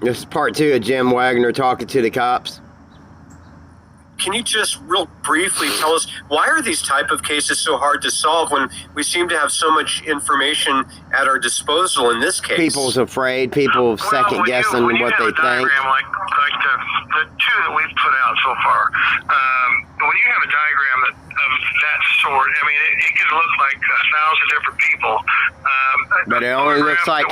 This is part 2 of Jim Wagner talking to the cops. Can you just real briefly tell us, why are these type of cases so hard to solve when we seem to have so much information at our disposal in this case? People's afraid, people second guessing what they think. Like the 2 that we've put out so far, when you have a diagram of that sort, I mean, it could look like 1,000 different people. But it only looks like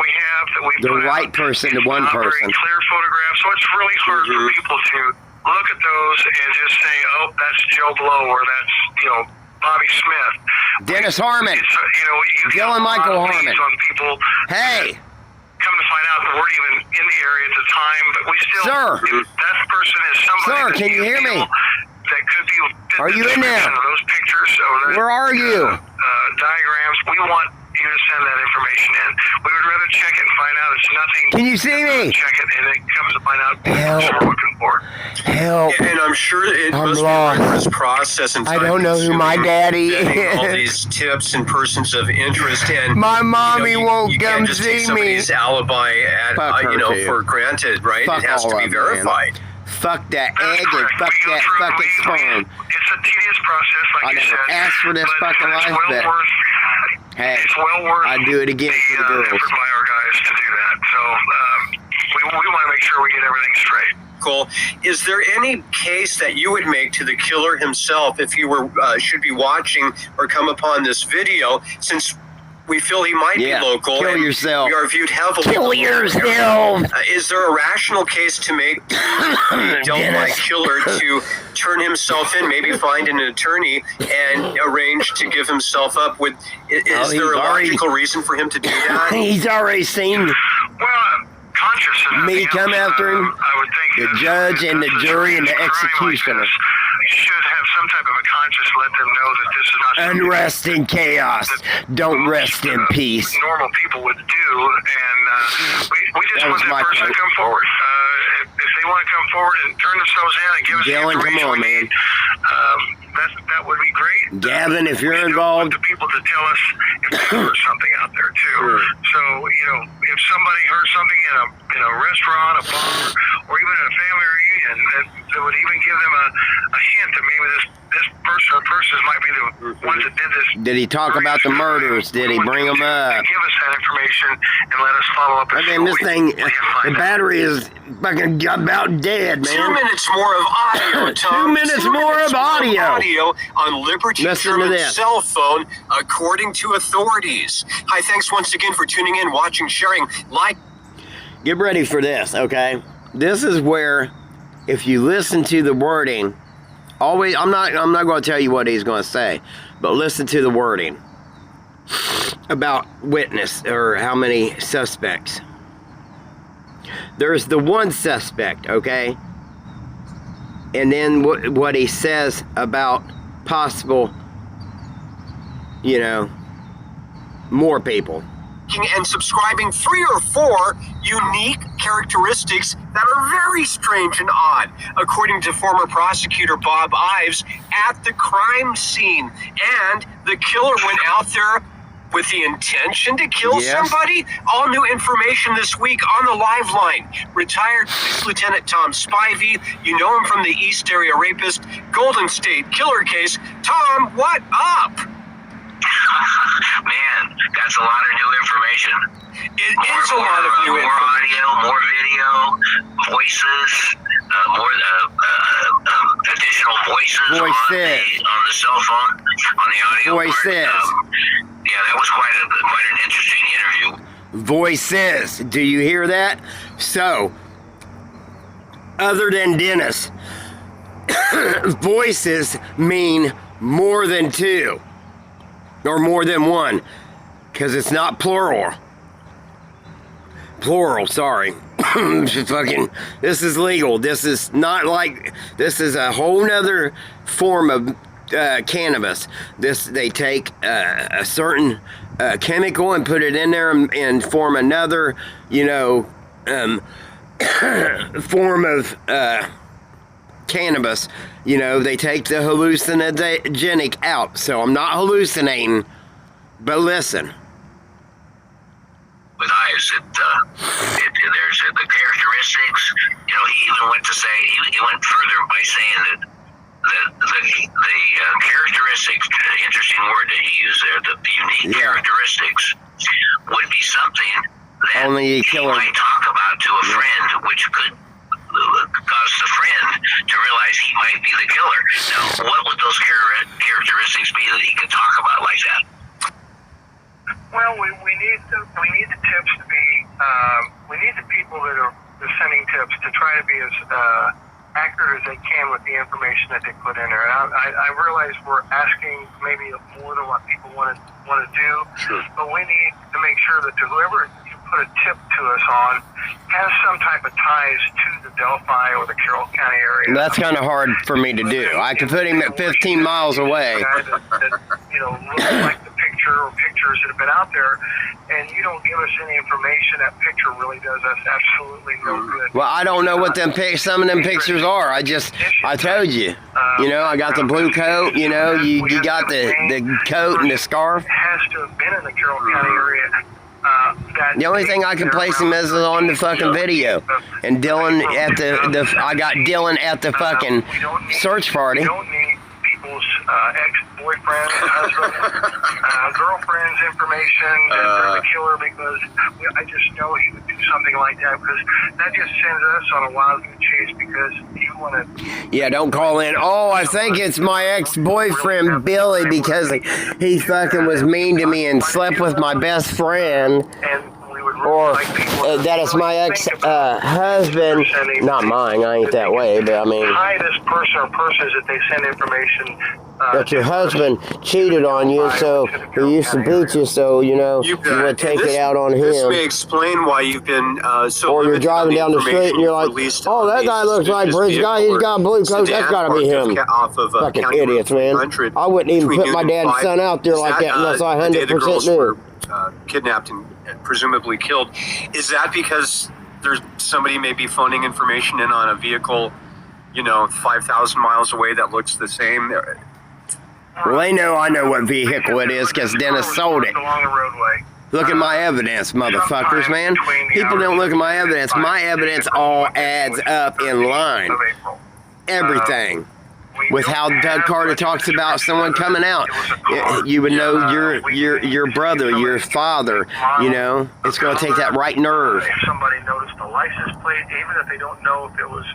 the right person to one person. Very clear photographs, so it's really hard for people to look at those and just say, oh, that's Joe Blow, or that's, Bobby Smith. Dennis Harmon. You Dylan Michael Harmon. On people. Hey. Come to find out that we're even in the area at the time, but we still. Sir. That person is somebody. Sir, can you hear me? That could be. Are you in there? Those pictures. Where are you? Diagrams. We want you to send that information in. We would rather check it and find out it's nothing. Can you see me? Check it and it comes to find out what we're looking for. Help. And I'm sure it must lost. be a rigorous process and I don't know who my daddy is. All is. these tips and persons of interest, and my mommy won't you come can't just see take somebody's alibi at, for granted, right? Fuck it has to be verified. Fuck that egg and fuck that fucking sperm. It's a tedious process, like you said. I never asked for this fucking life, but hey, it's well worth I'd do it again for the girls. Effort by our guys to do that. So we want to make sure we get everything straight. Cool. Is there any case that you would make to the killer himself if he were should be watching or come upon this video, since we feel he might be local? Kill yourself. We are viewed heavily. Kill yourself. Is there a rational case to make the Delphi killer to turn himself in, maybe find an attorney and arrange to give himself up? Is there a logical reason for him to do that? He's already seen me come after him, I would think the judge and the jury and the executioner. Should have some type of a conscience, let them know that this is not unrest and chaos. Don't rest in peace. Normal people would do, and we just want that person to come forward. If they want to come forward and turn themselves in and give us Dylan, the information come on, man. That would be great. Gavin, if you're involved, the people to tell us if they heard something out there too. Sure. So if somebody heard something in a restaurant, a bar, or even at a family reunion, that would even give them a hint that maybe this person or persons might be the ones that did this. Did he talk about the murders? Did he bring them up? Give us that information and let us follow up. I mean, this thing, the battery is fucking about dead, man. 2 minutes more of audio, Tom. 2 minutes more of audio on Liberty German's cell phone, according to authorities. Hi, thanks once again for tuning in, watching, sharing, like. Get ready for this, okay? This is where, if you listen to the wording, always, I'm not going to tell you what he's going to say, but listen to the wording about witness or how many suspects. There's the one suspect, okay? And then what he says about possible, more people. And subscribing 3 or 4 unique characteristics that are very strange and odd, according to former prosecutor Bob Ives at the crime scene. And the killer went out there with the intention to kill somebody? All new information this week on the live line. Retired Police Lieutenant Tom Spivey, you know him from the East Area Rapist, Golden State Killer case. Tom, what up? Man, that's a lot of new information. It is a lot of new information. More audio, more video, voices, more additional voices on the cell phone, on the audio voices. Yeah, that was quite an interesting interview. Voices. Do you hear that? So, other than Dennis, voices mean more than 2. Or more than 1, because it's not plural. Plural, sorry. This is legal. This is not like, this is a whole nother form of cannabis. They take a certain chemical and put it in there and form another, form of cannabis. They take the hallucinogenic out. So I'm not hallucinating, but listen. With Ives, there's the characteristics to say, he went further by saying that the characteristics, interesting word that he used there, the unique characteristics would be something that Only a he killer. might talk about to a friend, which could cause the friend to realize he might be the killer. Now, what would those characteristics be that he could talk about like that? Well, we need the tips to be. We need the people that are sending tips to try to be as accurate as they can with the information that they put in there. And I realize we're asking maybe more than what people want to do, but we need to make sure that whoever you put a tip to us on has some type of ties to the Delphi or the Carroll County area. That's kind of hard for me to do. I can put him at 15 miles away. That looks like the picture or pictures that have been out there, and you don't give us any information. That picture really does us absolutely no good. Well, I don't know what some of them pictures are. I told you. I got the blue coat. You got the coat and the scarf. It has to have been in the Carroll County area. The only thing I can place him is on the fucking video. And Dylan I got Dylan at the fucking search party. We don't need people's ex-boyfriends, husbands, girlfriends' information that they're the killer, because I just know he would do something like that, because that just sends us on a wild goose chase, because you want to... Yeah, don't call in. Oh, I think it's my ex-boyfriend Billy because he fucking was mean to me and slept with my best friend. Or that is my ex-husband. Not mine, I ain't that way, but I mean... Hi, this person or persons that they send information... that your husband cheated on you, so he used to beat you, so, you would take it out on him. This may explain why you've been so... Or you're driving down the street and you're like, oh, that guy looks like Bridge guy, he's got a blue coat, that's gotta be him. Fucking idiots, man. I wouldn't even put my dad's son out there like that unless I 100% knew. Kidnapped and presumably killed. Is that because there's somebody maybe phoning information in on a vehicle, 5,000 miles away that looks the same? Well, I know what vehicle it is because Dennis sold it. Look at my evidence, motherfuckers, man. People don't look at my evidence. My evidence all adds up in line. Everything. With how Doug Carter talks about someone coming out, you would know your brother, your father. It's going to take that right nerve. If somebody noticed the license plate, even if they don't know if it was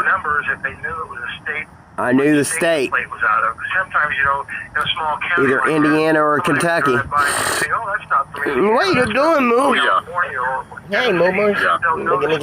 numbers, if they knew it was a state. I knew the state. Plate was out of. Sometimes, in a small county, either like Indiana or Kentucky. Say, oh, that's not for me. What are you doing, Moo? California or, Hey, Moo. don't notice